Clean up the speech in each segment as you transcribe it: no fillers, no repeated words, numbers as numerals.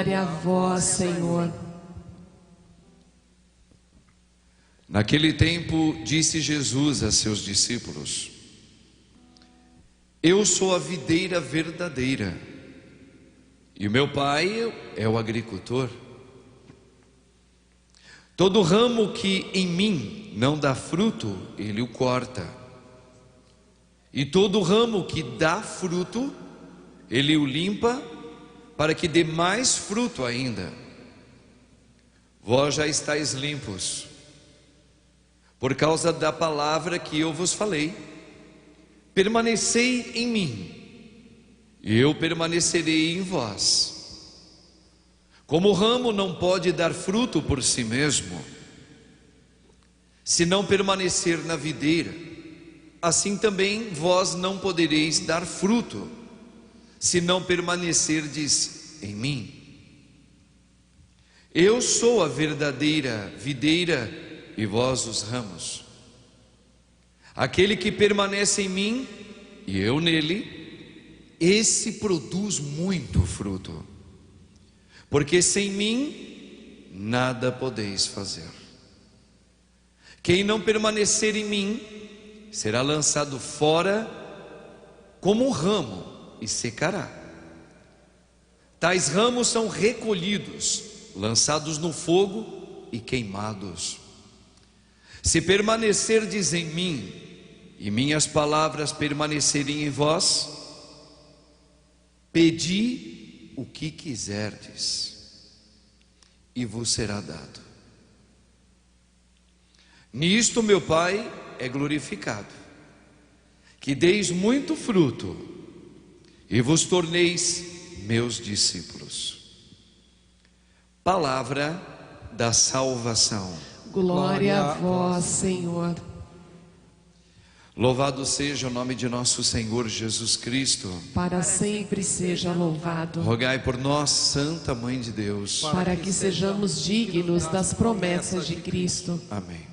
Glória a vós, Senhor. Naquele tempo, disse Jesus a seus discípulos: Eu sou a videira verdadeira, e o meu Pai é o agricultor. Todo ramo que em mim não dá fruto, Ele o corta. E todo ramo que dá fruto, Ele o limpa, para que dê mais fruto ainda. Vós já estáis limpos, por causa da palavra que eu vos falei. Permanecei em mim, e eu permanecerei em vós. Como o ramo não pode dar fruto por si mesmo, se não permanecer na videira, assim também vós não podereis dar fruto, se não permanecerdes em mim. Eu sou a verdadeira videira e vós os ramos. Aquele que permanece em mim e eu nele, esse produz muito fruto, porque sem mim nada podeis fazer. Quem não permanecer em mim será lançado fora como um ramo e secará. Tais ramos são recolhidos, lançados no fogo e queimados. Se permanecerdes em mim e minhas palavras permanecerem em vós, pedi o que quiserdes e vos será dado. Nisto meu Pai é glorificado, que deis muito fruto e vos torneis meus discípulos. Palavra da salvação. Glória a vós, Senhor. Louvado seja o nome de nosso Senhor Jesus Cristo. Para sempre seja louvado. Rogai por nós, Santa Mãe de Deus, para que sejamos dignos das promessas de Cristo. Amém.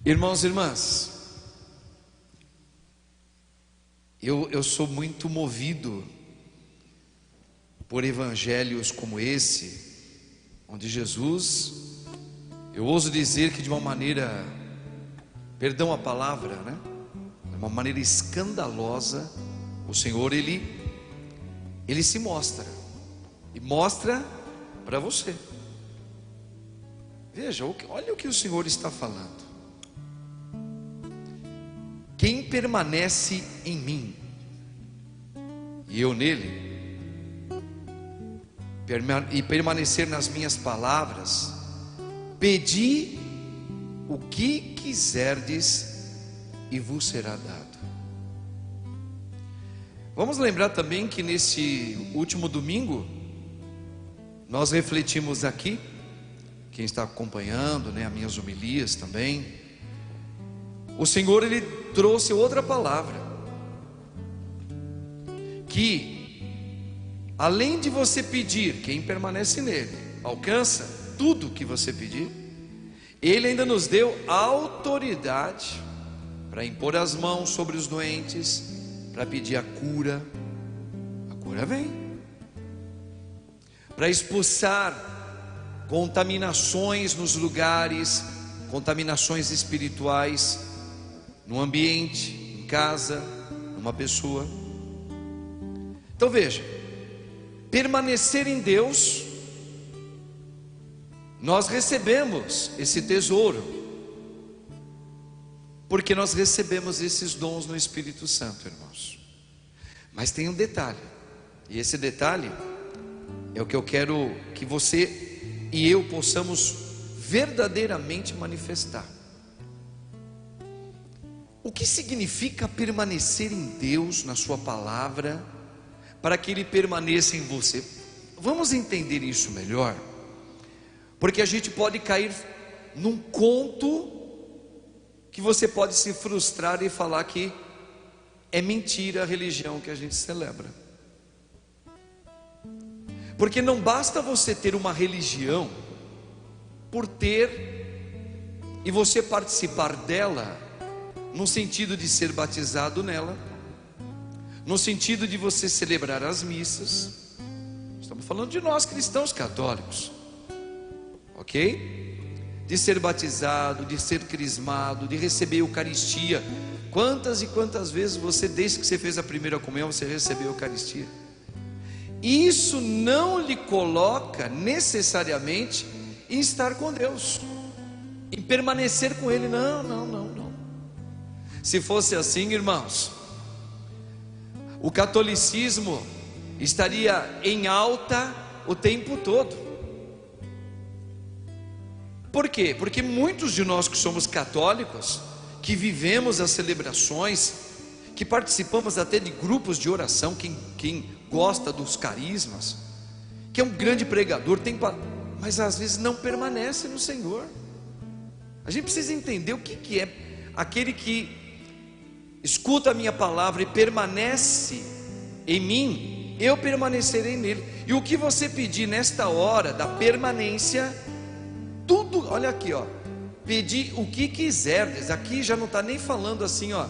Irmãos e irmãs, eu sou muito movido por evangelhos como esse, onde Jesus, eu ouso dizer que de uma maneira, perdão a palavra, né? De uma maneira escandalosa, o Senhor ele se mostra, e mostra para você. Veja, olha o que o Senhor está falando. Quem permanece em mim e eu nele, e permanecer nas minhas palavras, pedi o que quiserdes e vos será dado. Vamos lembrar também que nesse último domingo nós refletimos aqui, quem está acompanhando, né, as minhas homilias também, o Senhor ele trouxe outra palavra, que além de você pedir, quem permanece nele alcança tudo que você pedir. Ele ainda nos deu autoridade para impor as mãos sobre os doentes, para pedir a cura vem, para expulsar contaminações nos lugares, contaminações espirituais, no ambiente, em casa, numa pessoa. Então veja, permanecer em Deus, nós recebemos esse tesouro, porque nós recebemos esses dons no Espírito Santo, irmãos. Mas tem um detalhe, e esse detalhe é o que eu quero que você e eu possamos verdadeiramente manifestar. O que significa permanecer em Deus, na sua palavra, para que Ele permaneça em você? Vamos entender isso melhor, porque a gente pode cair num conto que você pode se frustrar e falar que é mentira a religião que a gente celebra. Porque não basta você ter uma religião por ter e você participar dela, no sentido de ser batizado nela, no sentido de você celebrar as missas. Estamos falando de nós cristãos católicos, ok? De ser batizado, de ser crismado, de receber a Eucaristia. Quantas e quantas vezes você, desde que você fez a primeira comunhão, você recebeu a Eucaristia? Isso não lhe coloca necessariamente em estar com Deus, em permanecer com Ele. Não. Se fosse assim, irmãos, o catolicismo estaria em alta o tempo todo. Por quê? Porque muitos de nós que somos católicos, que vivemos as celebrações, que participamos até de grupos de oração, quem gosta dos carismas, que é um grande pregador, mas às vezes não permanece no Senhor. A gente precisa entender o que é aquele que escuta a minha palavra e permanece em mim, eu permanecerei nele. E o que você pedir nesta hora da permanência, tudo, olha aqui, ó, pedir o que quiserdes. Aqui já não está nem falando assim, ó,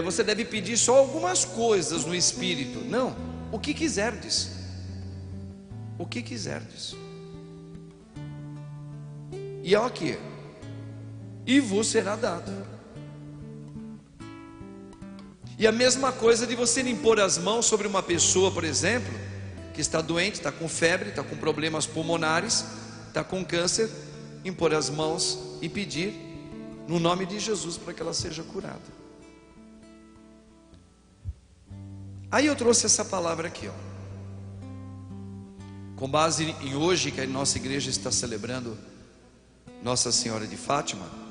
você deve pedir só algumas coisas no Espírito. Não, o que quiserdes. O que quiserdes. E olha aqui, e vos será dado. E a mesma coisa de você impor as mãos sobre uma pessoa, por exemplo, que está doente, está com febre, está com problemas pulmonares, está com câncer, impor as mãos e pedir no nome de Jesus para que ela seja curada. Aí eu trouxe essa palavra aqui, ó, com base em hoje que a nossa igreja está celebrando Nossa Senhora de Fátima.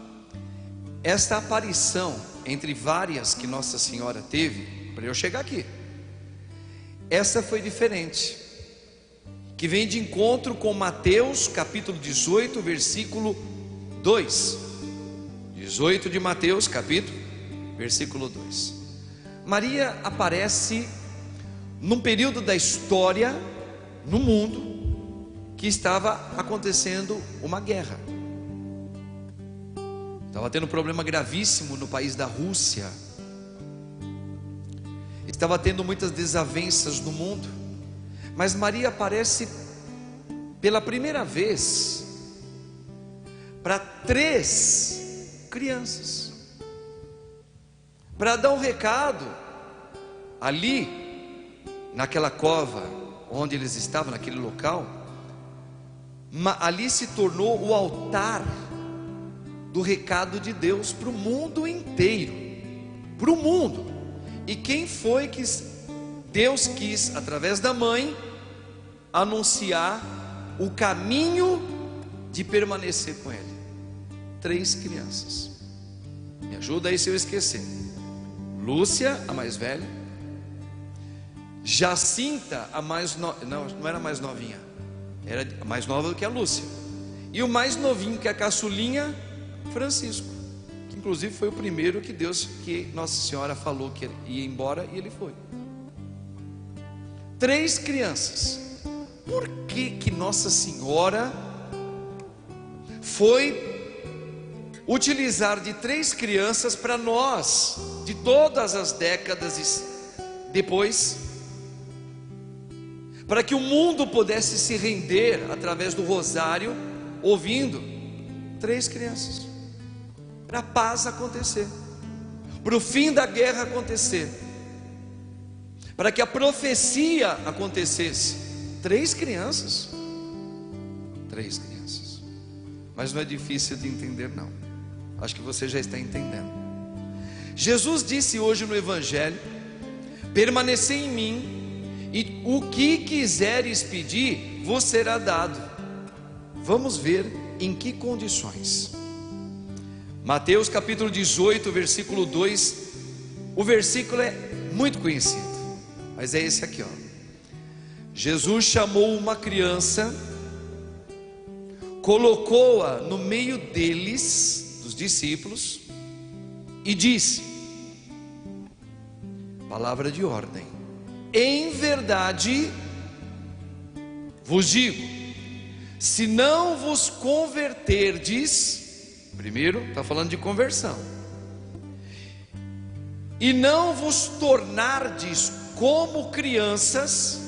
Esta aparição, entre várias que Nossa Senhora teve, para eu chegar aqui, essa foi diferente, que vem de encontro com Mateus capítulo 18, versículo 2. 18 de Mateus capítulo, versículo 2. Maria aparece num período da história no mundo que estava acontecendo uma guerra. Estava tendo um problema gravíssimo no país da Rússia. Estava tendo muitas desavenças no mundo. Mas Maria aparece pela primeira vez para 3 crianças, para dar um recado ali naquela cova onde eles estavam, naquele local. Ali se tornou o altar do recado de Deus para o mundo inteiro, para o mundo. E quem foi que Deus quis, através da mãe, anunciar o caminho de permanecer com Ele? 3 crianças. Me ajuda aí se eu esquecer. Lúcia, a mais velha. Jacinta, a mais não era mais novinha, era mais nova do que a Lúcia. E o mais novinho, que é a caçulinha, Francisco, que inclusive foi o primeiro que Nossa Senhora falou que ia embora, e ele foi. 3 crianças. Por que Nossa Senhora foi utilizar de 3 crianças para nós, de todas as décadas depois, para que o mundo pudesse se render através do rosário, ouvindo 3 crianças, para a paz acontecer, para o fim da guerra acontecer, para que a profecia acontecesse? 3 crianças. 3 crianças. Mas não é difícil de entender, não. Acho que você já está entendendo. Jesus disse hoje no Evangelho: permanecei em mim, e o que quiseres pedir vos será dado. Vamos ver em que condições. Mateus capítulo 18, versículo 2. O versículo é muito conhecido, mas é esse aqui, ó. Jesus chamou uma criança, colocou-a no meio deles, dos discípulos, e disse, palavra de ordem: em verdade vos digo, se não vos converterdes, primeiro está falando de conversão, e não vos tornardes como crianças,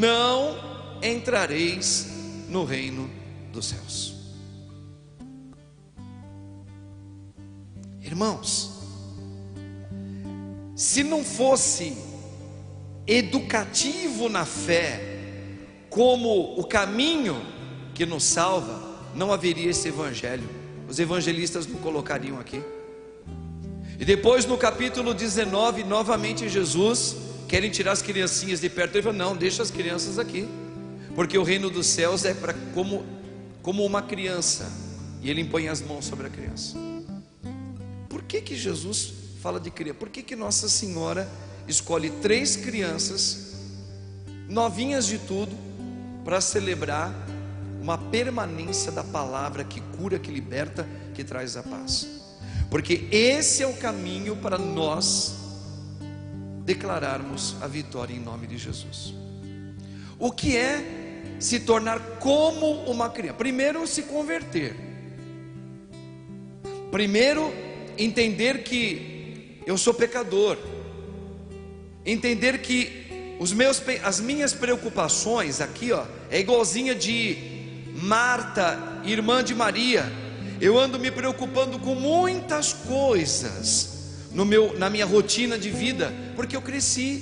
não entrareis no reino dos céus. Irmãos, se não fosse educativo na fé como o caminho que nos salva, não haveria esse evangelho. Os evangelistas não colocariam aqui. E depois no capítulo 19, novamente Jesus querem tirar as criancinhas de perto. Ele falou: não, deixa as crianças aqui, porque o reino dos céus é para como uma criança. E ele impõe as mãos sobre a criança. Por que Jesus fala de criança? Por que Nossa Senhora escolhe 3 crianças, novinhas de tudo, para celebrar uma permanência da palavra que cura, que liberta, que traz a paz? Porque esse é o caminho para nós declararmos a vitória em nome de Jesus. O que é se tornar como uma criança? Primeiro, se converter. Primeiro, entender que eu sou pecador. Entender que as minhas preocupações aqui, ó, é igualzinha de Marta, irmã de Maria. Eu ando me preocupando com muitas coisas na minha rotina de vida, porque eu cresci,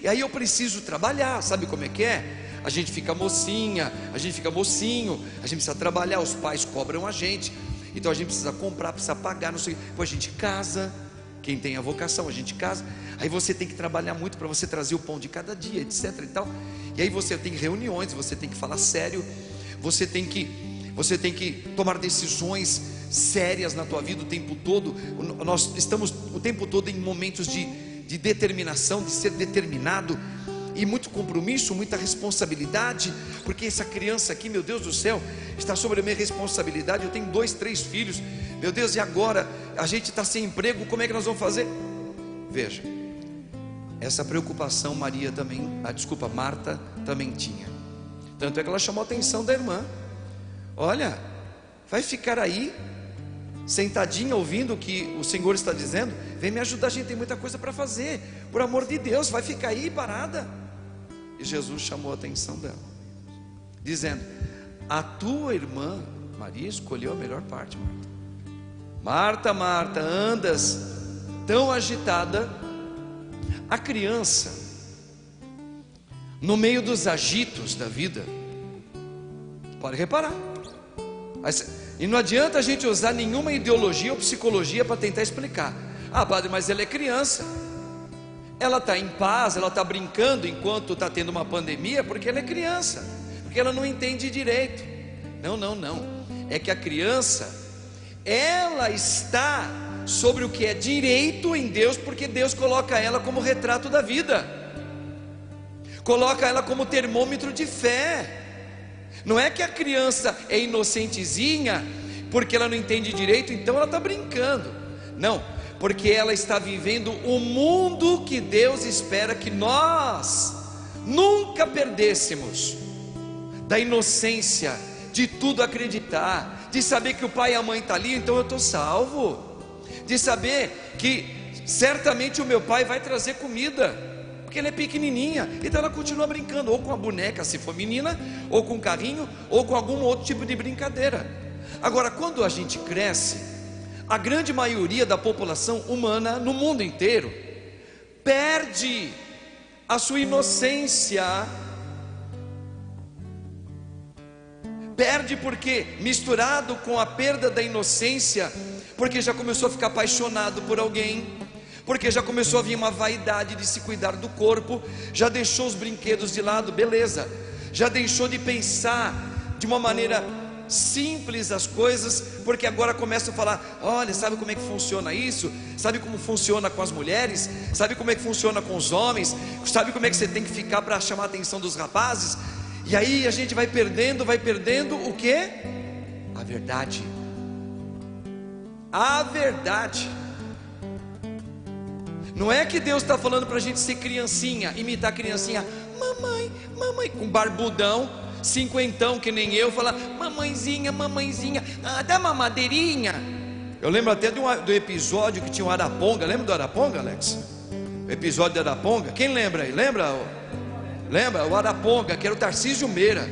e aí eu preciso trabalhar. Sabe como é que é? A gente fica mocinha, a gente fica mocinho, a gente precisa trabalhar, os pais cobram a gente, então a gente precisa comprar, precisa pagar, não sei, depois a gente casa. Quem tem a vocação, a gente casa. Aí você tem que trabalhar muito para você trazer o pão de cada dia, etc e tal. E aí você tem reuniões, você tem que falar sério, você tem que tomar decisões sérias na tua vida o tempo todo. Nós estamos o tempo todo em momentos de determinação, de ser determinado, e muito compromisso, muita responsabilidade, porque essa criança aqui, meu Deus do céu, está sobre a minha responsabilidade. Eu tenho 2, 3 filhos, meu Deus, e agora a gente está sem emprego, como é que nós vamos fazer? Veja, essa preocupação Marta também tinha. Tanto é que ela chamou a atenção da irmã: olha, vai ficar aí sentadinha ouvindo o que o Senhor está dizendo? Vem me ajudar, a gente tem muita coisa para fazer, por amor de Deus, vai ficar aí parada. E Jesus chamou a atenção dela, dizendo: a tua irmã Maria escolheu a melhor parte, Marta. Marta, Marta, andas tão agitada. A criança, no meio dos agitos da vida, pode reparar, e não adianta a gente usar nenhuma ideologia ou psicologia para tentar explicar. Ah, padre, mas ela é criança, ela está em paz, ela está brincando enquanto está tendo uma pandemia, porque ela é criança, porque ela não entende direito. Não, é que a criança, ela está sobre o que é direito em Deus, porque Deus coloca ela como retrato da vida, coloca ela como termômetro de fé. Não é que a criança é inocentezinha, porque ela não entende direito, então ela está brincando. Não, porque ela está vivendo o mundo que Deus espera que nós nunca perdêssemos, da inocência, de tudo acreditar, de saber que o pai e a mãe estão ali, então eu estou salvo, de saber que certamente o meu pai vai trazer comida, porque ela é pequenininha, então ela continua brincando, ou com a boneca se for menina, ou com um carrinho, ou com algum outro tipo de brincadeira. Agora, quando a gente cresce, a grande maioria da população humana no mundo inteiro perde a sua inocência, perde porque, misturado com a perda da inocência, porque já começou a ficar apaixonado por alguém, porque já começou a vir uma vaidade de se cuidar do corpo, já deixou os brinquedos de lado, beleza, já deixou de pensar de uma maneira simples as coisas, porque agora começa a falar: olha, sabe como é que funciona isso? Sabe como funciona com as mulheres? Sabe como é que funciona com os homens? Sabe como é que você tem que ficar para chamar a atenção dos rapazes? E aí a gente vai perdendo o que? A verdade. A verdade. Não é que Deus está falando para a gente ser criancinha, imitar criancinha, mamãe, com barbudão, cinquentão que nem eu, falar: mamãezinha, dá mamadeirinha. Eu lembro até do episódio que tinha o Araponga. Lembra do Araponga, Alex? O episódio do Araponga, quem lembra aí? Lembra? lembra? O Araponga, que era o Tarcísio Meira.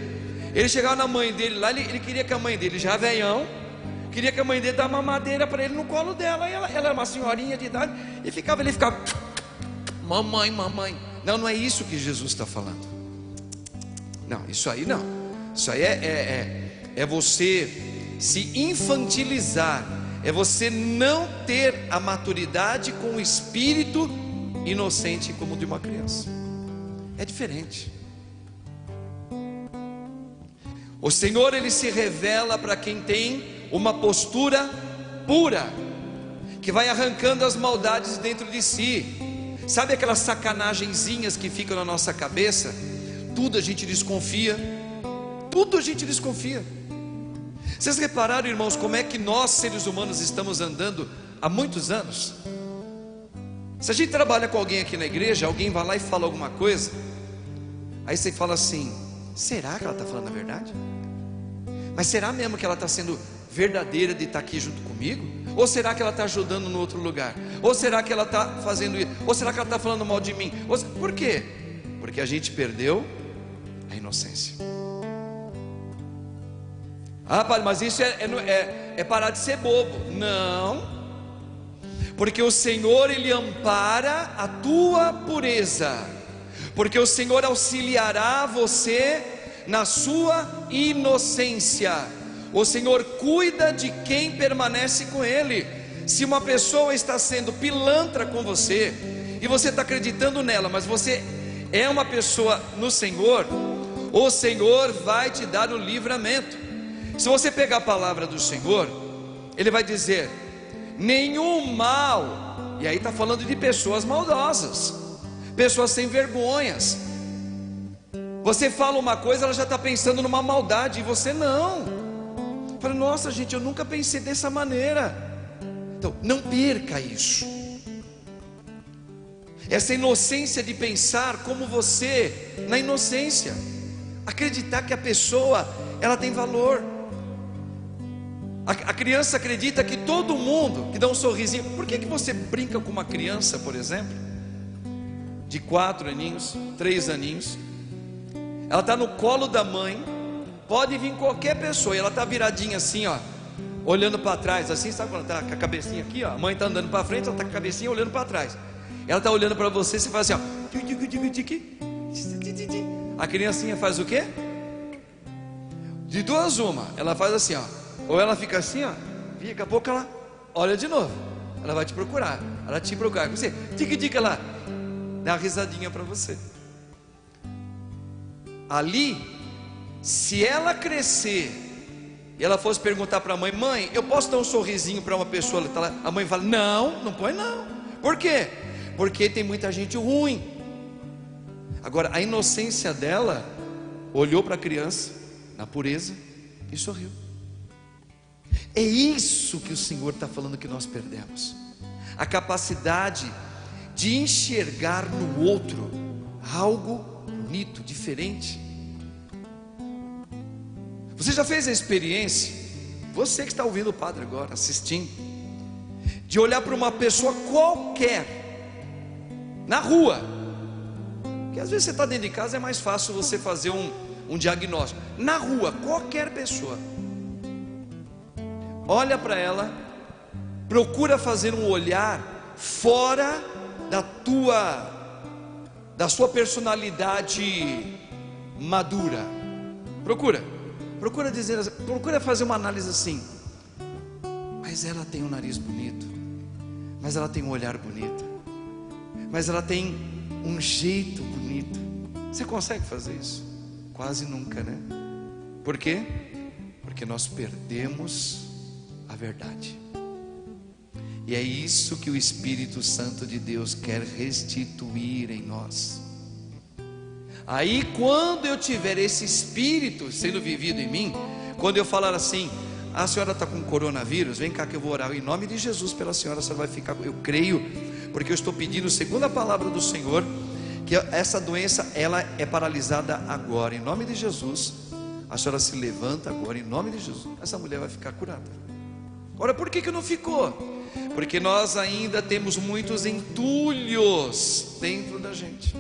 Ele chegava na mãe dele lá, ele queria que a mãe dele, já velhão, queria que a mãe dele desse uma mamadeira para ele no colo dela. E ela era uma senhorinha de idade, e ele ficava, mamãe, mamãe. Não, não é isso que Jesus está falando. Não, isso aí não. Isso aí é você se infantilizar, é você não ter a maturidade com o espírito inocente como de uma criança. É diferente. O Senhor, Ele se revela para quem tem uma postura pura, que vai arrancando as maldades dentro de si. Sabe aquelas sacanagenzinhas que ficam na nossa cabeça? Tudo a gente desconfia. Tudo a gente desconfia. Vocês repararam, irmãos, como é que nós, seres humanos, estamos andando há muitos anos? Se a gente trabalha com alguém aqui na igreja, alguém vai lá e fala alguma coisa, aí você fala assim: será que ela está falando a verdade? Mas será mesmo que ela está sendo verdadeira de estar aqui junto comigo? Ou será que ela está ajudando no outro lugar? Ou será que ela está fazendo isso? Ou será que ela está falando mal de mim? Por quê? Porque a gente perdeu a inocência. Ah, padre, mas isso é parar de ser bobo. Não, porque o Senhor, Ele ampara a tua pureza, porque o Senhor auxiliará você na sua inocência. O Senhor cuida de quem permanece com Ele. Se uma pessoa está sendo pilantra com você, e você está acreditando nela, mas você é uma pessoa no Senhor, o Senhor vai te dar o livramento. Se você pegar a palavra do Senhor, Ele vai dizer: nenhum mal, e aí está falando de pessoas maldosas, pessoas sem vergonhas. Você fala uma coisa, ela já está pensando numa maldade, e você não. Fala: nossa gente, eu nunca pensei dessa maneira. Então, não perca isso. Essa inocência de pensar como você, na inocência, acreditar que a pessoa, ela tem valor. A criança acredita que todo mundo que dá um sorrisinho. Por que você brinca com uma criança, por exemplo, de 4 aninhos, 3 aninhos? Ela está no colo da mãe, pode vir qualquer pessoa, e ela está viradinha assim, ó, olhando para trás, assim, sabe quando está com a cabecinha aqui, ó, a mãe está andando para frente, ela está com a cabecinha olhando para trás. Ela está olhando para você, você faz assim, ó. A criancinha faz o quê? De duas uma, ela faz assim, ó. Ou ela fica assim, ó, e daqui a pouco ela olha de novo. Ela vai te procurar, ela te procura. Você, ela dá uma risadinha para você. Ali, se ela crescer e ela fosse perguntar para a mãe: mãe, eu posso dar um sorrisinho para uma pessoa? A mãe fala: não, não põe não. Por quê? Porque tem muita gente ruim. Agora, a inocência dela olhou para a criança na pureza e sorriu. É isso que o Senhor está falando que nós perdemos: a capacidade de enxergar no outro algo bonito, diferente. Você já fez a experiência, você que está ouvindo o padre agora, assistindo, de olhar para uma pessoa qualquer na rua? Porque às vezes você está dentro de casa, é mais fácil você fazer um diagnóstico. Na rua, qualquer pessoa, olha para ela, procura fazer um olhar fora da sua personalidade madura. Procura dizer, procura fazer uma análise assim: mas ela tem um nariz bonito, mas ela tem um olhar bonito, mas ela tem um jeito bonito. Você consegue fazer isso? Quase nunca, né? Por quê? Porque nós perdemos a verdade. E é isso que o Espírito Santo de Deus quer restituir em nós. Aí quando eu tiver esse Espírito sendo vivido em mim, quando eu falar assim: a senhora está com coronavírus, vem cá que eu vou orar em nome de Jesus pela senhora, a senhora vai ficar. Eu creio, porque eu estou pedindo, segundo a palavra do Senhor, que essa doença, ela é paralisada agora, em nome de Jesus. A senhora se levanta agora, em nome de Jesus, essa mulher vai ficar curada. Ora, por que não ficou? Porque nós ainda temos muitos entulhos dentro da gente.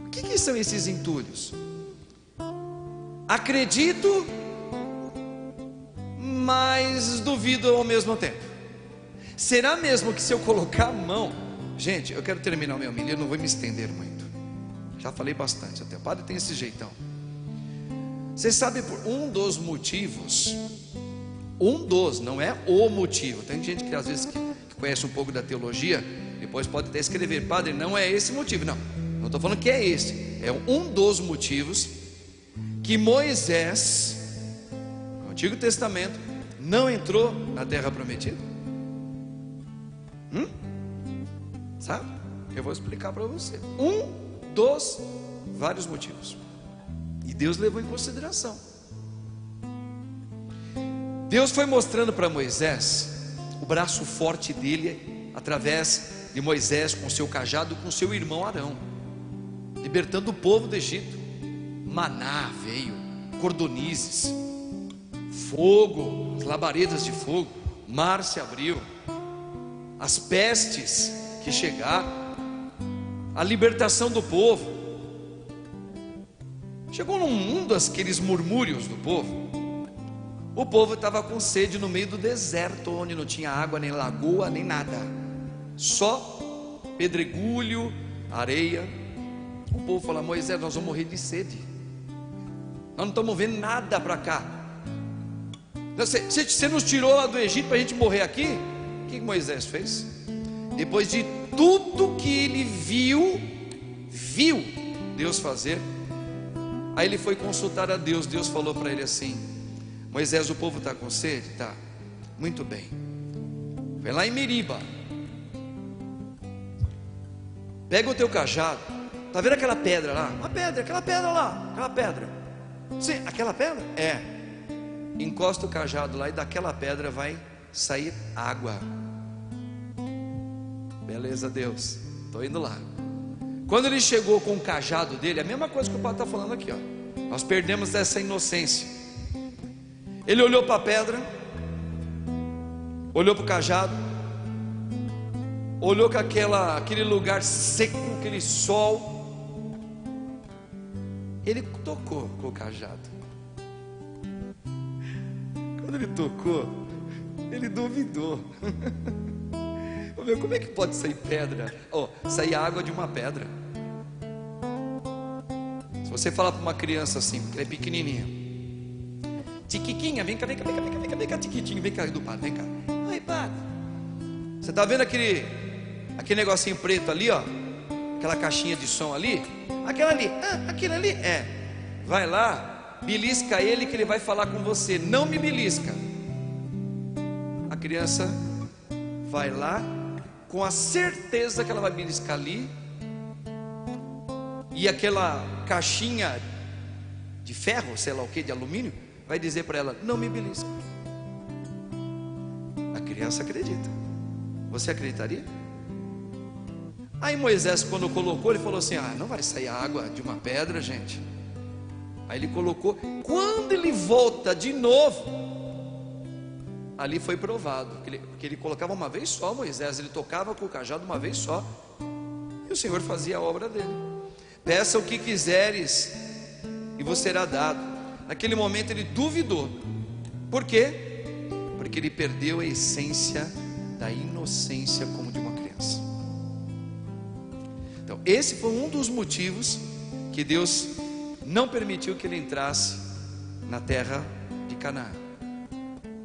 O que são esses entulhos? Acredito, mas duvido ao mesmo tempo. Será mesmo que se eu colocar a mão... Gente, eu quero terminar o meu milho, eu não vou me estender muito. Já falei bastante até. O padre tem esse jeitão. Você sabe por um dos motivos, não é o motivo. Tem gente que às vezes que conhece um pouco da teologia, depois pode até escrever: padre, não é esse motivo. Não estou falando que é esse. É um dos motivos que Moisés, no Antigo Testamento, não entrou na terra prometida. Sabe? Eu vou explicar para você. Um dos vários motivos. E Deus levou em consideração. Deus foi mostrando para Moisés o braço forte dele, através de Moisés com seu cajado, com seu irmão Arão, libertando o povo do Egito. Maná veio, cordonizes, fogo, labaredas de fogo, mar se abriu, as pestes que chegaram, a libertação do povo. Chegou num mundo aqueles murmúrios do povo. O povo estava com sede no meio do deserto, onde não tinha água, nem lagoa, nem nada, só pedregulho, areia. O povo falou: Moisés, nós vamos morrer de sede, nós não estamos vendo nada para cá. Você nos tirou lá do Egito para a gente morrer aqui? O que Moisés fez? Depois de tudo que ele viu Deus fazer, aí ele foi consultar a Deus. Deus falou para ele assim: Moisés, o povo está com sede? Tá, muito bem, vai lá em Meriba, pega o teu cajado, tá vendo aquela pedra lá? Uma pedra, aquela pedra lá, aquela pedra. Sim, aquela pedra? É. Encosta o cajado lá e daquela pedra vai sair água. Beleza, Deus, estou indo lá. Quando ele chegou com o cajado dele, a mesma coisa que o padre está falando aqui, ó. Nós perdemos essa inocência. Ele olhou para a pedra, olhou para o cajado, olhou para aquele lugar seco, aquele sol. Ele tocou com o cajado. Quando ele tocou, ele duvidou. Como é que pode sair pedra? Sair água de uma pedra. Se você falar para uma criança assim, que ela é pequenininha: Tiquiquinha, vem cá, Tiquitinho, vem cá do padre, vem cá. Oi, padre. Você está vendo aquele negocinho preto ali, ó? Aquela caixinha de som ali? Aquela ali, aquele ali? É. Vai lá, belisca ele que ele vai falar com você. Não me belisca. A criança vai lá, com a certeza que ela vai beliscar ali, e aquela caixinha de ferro, sei lá o que, de alumínio, vai dizer para ela: não me belisca. A criança acredita. Você acreditaria? Aí Moisés, quando colocou, ele falou assim: não vai sair água de uma pedra, gente. Aí ele colocou. Quando ele volta de novo, ali foi provado, porque ele colocava uma vez só. Moisés, ele tocava com o cajado uma vez só, e o Senhor fazia a obra dele. Peça o que quiseres e vos será dado. Naquele momento ele duvidou. Por quê? Porque ele perdeu a essência da inocência como de uma criança. Então esse foi um dos motivos que Deus não permitiu que ele entrasse na terra de Canaã,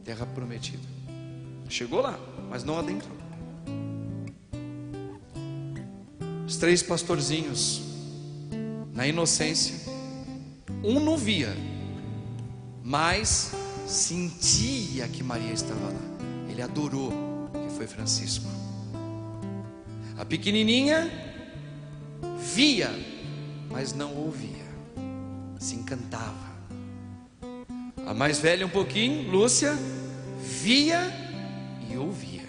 terra prometida. Chegou lá, mas não adentrou. Os 3 pastorzinhos, na inocência, um não via, mas sentia que Maria estava lá. Ele adorou, que foi Francisco. A pequenininha via, mas não ouvia, se encantava. A mais velha um pouquinho, Lúcia, via e ouvia.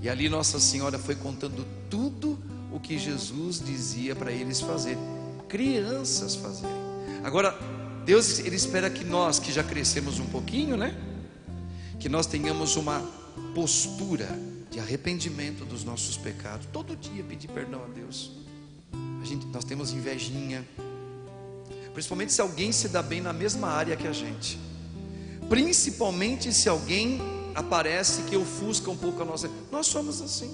E ali Nossa Senhora foi contando tudo o que Jesus dizia para eles fazerem, crianças fazerem. Agora Deus, Ele espera que nós, que já crescemos um pouquinho, né, que nós tenhamos uma postura de arrependimento dos nossos pecados. Todo dia pedir perdão a Deus. Nós temos invejinha, principalmente se alguém se dá bem na mesma área que a gente, principalmente se alguém aparece que ofusca um pouco a nossa. Nós somos assim.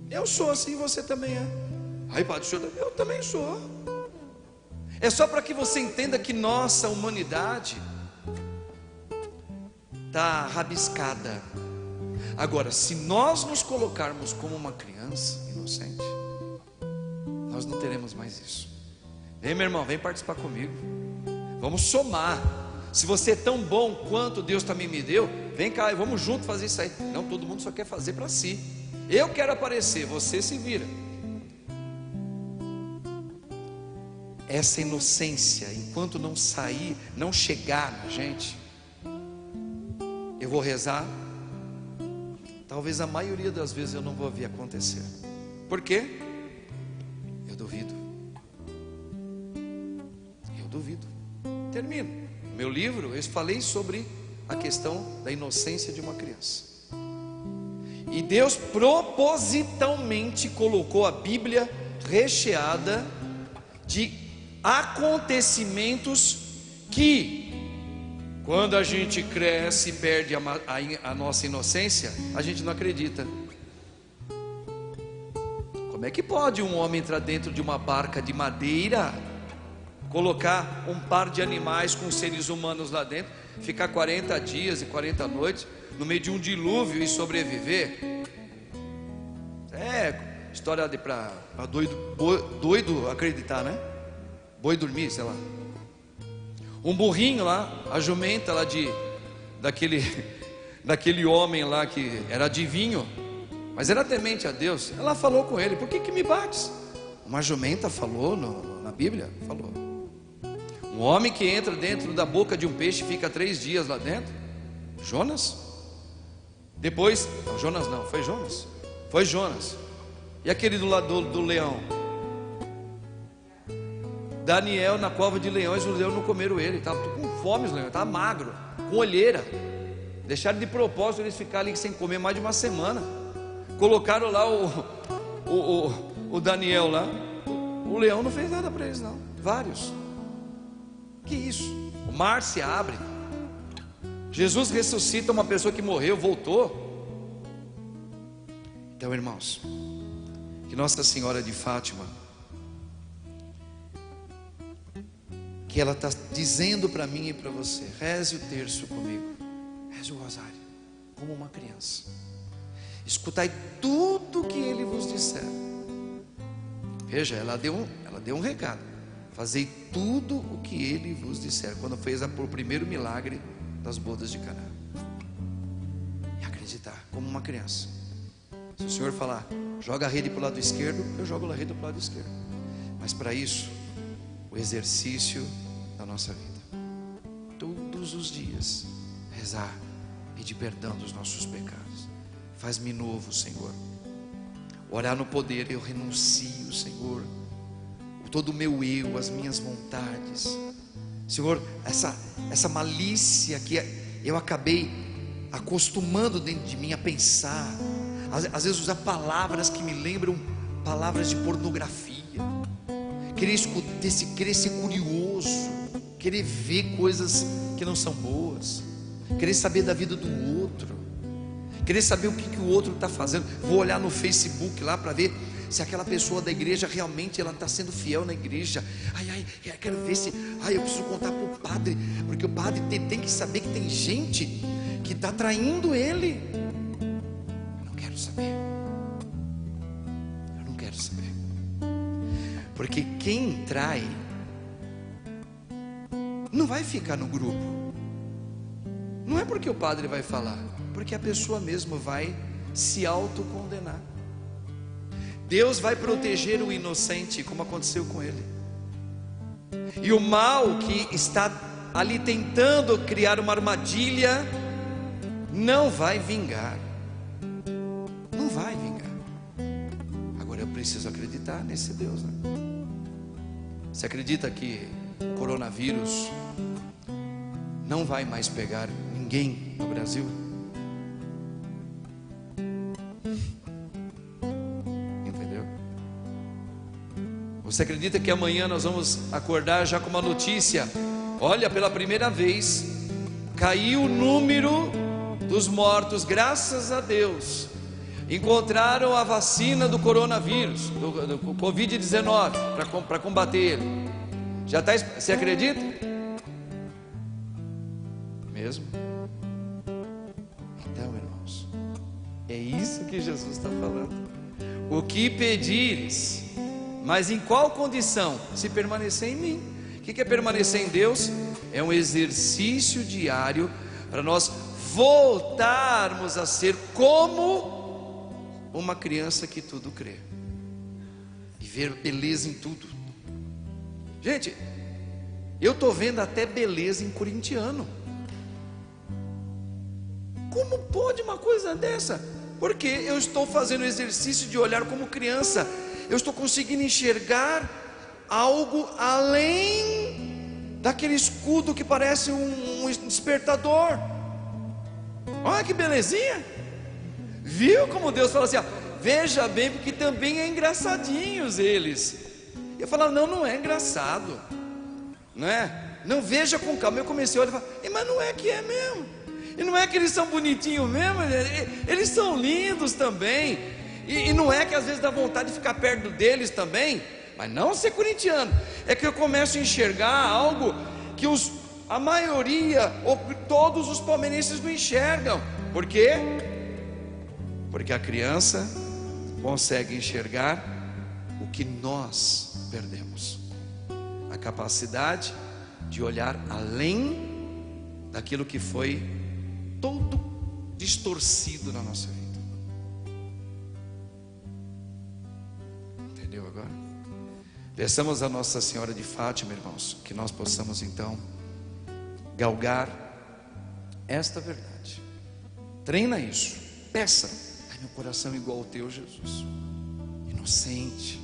Eu sou assim, você também é. Aí, padre, eu também sou. É só para que você entenda que nossa humanidade está rabiscada. Agora, se nós nos colocarmos como uma criança inocente, nós não teremos mais isso. Vem, meu irmão, vem participar comigo. Vamos somar. Se você é tão bom quanto Deus também me deu, vem cá e vamos junto fazer isso aí. Não, todo mundo só quer fazer para si. Eu quero aparecer, você se vira. Essa inocência, enquanto não sair, não chegar na gente, eu vou rezar. Talvez a maioria das vezes eu não vou ver acontecer. Por quê? Eu duvido. Eu duvido. Termino. No meu livro eu falei sobre a questão da inocência de uma criança. E Deus propositalmente colocou a Bíblia recheada de acontecimentos que, quando a gente cresce e perde a nossa inocência, a gente não acredita. Como é que pode um homem entrar dentro de uma barca de madeira, colocar um par de animais com seres humanos lá dentro, ficar 40 dias e 40 noites no meio de um dilúvio e sobreviver? É história para doido acreditar, né? Boi dormir, sei lá. Um burrinho lá, a jumenta lá daquele homem lá que era adivinho, mas era temente a Deus. Ela falou com ele: por que me bates? Uma jumenta falou na Bíblia, falou. Um homem que entra dentro da boca de um peixe, fica 3 dias lá dentro. Jonas. Depois, não, Jonas não, foi Jonas. Foi Jonas. E aquele do lado do leão? Daniel na cova de leões, os leões não comeram ele, estava com fome, os leões, estava magro, com olheira. Deixaram de propósito eles ficarem ali sem comer mais de uma semana. Colocaram lá o Daniel lá. O leão não fez nada para eles, não. Vários. Que isso? O mar se abre. Jesus ressuscita uma pessoa que morreu, voltou. Então, irmãos, que Nossa Senhora de Fátima, que ela está dizendo para mim e para você: reze o terço comigo, reze o rosário como uma criança, escutai tudo que ele vos disser. Veja, ela deu um recado: fazei tudo o que ele vos disser, quando fez o primeiro milagre das bodas de Caná. E acreditar como uma criança. Se o Senhor falar, joga a rede para o lado esquerdo, eu jogo a rede para o lado esquerdo. Mas para isso, o exercício da nossa vida, todos os dias, rezar, pedir perdão dos nossos pecados. Faz-me novo, Senhor. Orar no poder, eu renuncio, Senhor, todo o meu eu, as minhas vontades, Senhor, essa malícia que eu acabei acostumando dentro de mim a pensar, às vezes usar palavras que me lembram palavras de pornografia, querer ser curioso, querer ver coisas que não são boas, querer saber da vida do outro, querer saber o que o outro está fazendo. Vou olhar no Facebook lá para ver se aquela pessoa da igreja realmente ela está sendo fiel na igreja. Eu quero ver se, eu preciso contar para o padre, porque o padre tem que saber que tem gente que está traindo ele. Eu não quero saber. Eu não quero saber. Porque quem trai não vai ficar no grupo. Não é porque o padre vai falar, porque a pessoa mesmo vai se autocondenar. Deus vai proteger o inocente, como aconteceu com ele. E o mal que está ali tentando criar uma armadilha não vai vingar. Não vai vingar. Agora eu preciso acreditar nesse Deus, né? Você acredita que o coronavírus não vai mais pegar ninguém no Brasil? Você acredita que amanhã nós vamos acordar já com uma notícia? Olha, pela primeira vez caiu o número dos mortos, graças a Deus. Encontraram a vacina do coronavírus, do Covid-19, para combater ele. Já está, você acredita? Mesmo? Então, irmãos, é isso que Jesus está falando. O que pedires, mas em qual condição? Se permanecer em mim. O que é permanecer em Deus? É um exercício diário para nós voltarmos a ser como uma criança que tudo crê e ver beleza em tudo. Gente, eu estou vendo até beleza em corintiano. Como pode uma coisa dessa? Porque eu estou fazendo o exercício de olhar como criança. Eu estou conseguindo enxergar algo além daquele escudo que parece um despertador. Olha que belezinha. Viu como Deus fala assim, ó, veja bem, porque também é engraçadinhos eles. Eu falava, não é engraçado, não é? Não, veja com calma. Eu comecei a olhar e falar, mas não é que é mesmo. E não é que eles são bonitinhos mesmo, eles são lindos também. E não é que às vezes dá vontade de ficar perto deles também, mas não ser corintiano. É que eu começo a enxergar algo que a maioria, ou todos os palmeirenses não enxergam. Por quê? Porque a criança consegue enxergar o que nós perdemos, a capacidade de olhar além daquilo que foi todo distorcido na nossa vida. Entendeu agora? Peçamos a Nossa Senhora de Fátima, irmãos, que nós possamos então galgar esta verdade. Treina isso, peça. Meu coração igual ao teu, Jesus, inocente.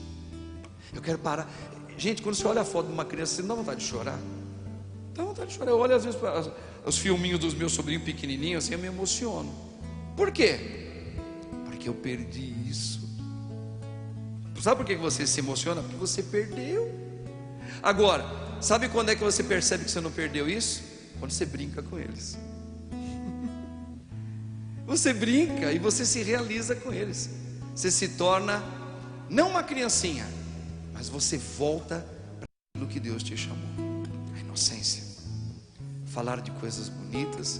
Eu quero parar. Gente, quando você olha a foto de uma criança, você não dá vontade de chorar? Dá vontade de chorar. Eu olho às vezes para os filminhos dos meus sobrinhos pequenininhos, assim, eu me emociono. Por quê? Porque eu perdi isso. Sabe por que você se emociona? Porque você perdeu. Agora, sabe quando é que você percebe que você não perdeu isso? Quando você brinca com eles. Você brinca e você se realiza com eles. Você se torna não uma criancinha, mas você volta para aquilo que Deus te chamou. A inocência. Falar de coisas bonitas.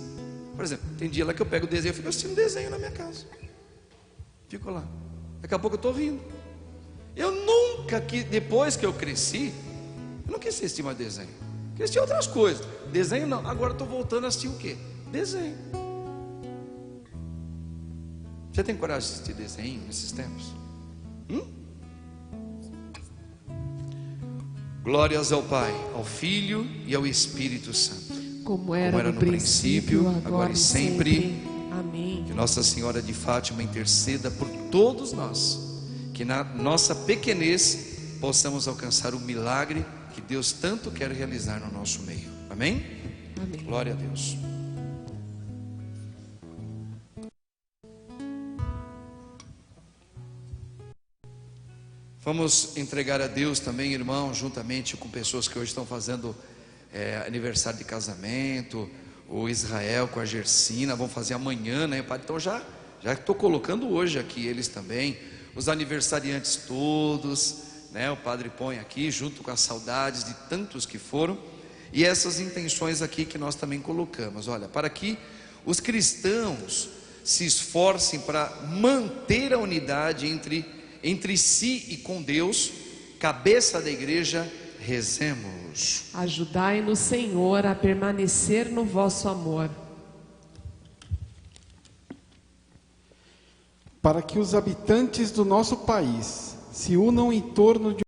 Por exemplo, tem dia lá que eu pego o desenho, eu fico assistindo desenho na minha casa. Fico lá. Daqui a pouco eu estou rindo. Eu nunca, depois que eu cresci, eu não quis assistir mais desenho. Quis assistir outras coisas. Desenho não. Agora estou voltando a assistir o quê? Desenho. Você tem coragem de assistir desenho nesses tempos? Glórias ao Pai, ao Filho e ao Espírito Santo. Como era no princípio, agora e sempre. Amém. Que Nossa Senhora de Fátima interceda por todos nós, que na nossa pequenez possamos alcançar o milagre que Deus tanto quer realizar no nosso meio. Amém? Amém. Glória a Deus. Vamos entregar a Deus também, irmão, juntamente com pessoas que hoje estão fazendo aniversário de casamento. O Israel com a Gersina vão fazer amanhã, né? Então já estou colocando hoje aqui eles também. Os aniversariantes todos, né? O Padre põe aqui, junto com as saudades de tantos que foram. E essas intenções aqui que nós também colocamos. Olha, para que os cristãos se esforcem para manter a unidade entre si e com Deus, cabeça da igreja, rezemos. Ajudai-nos, Senhor, a permanecer no vosso amor. Para que os habitantes do nosso país se unam em torno de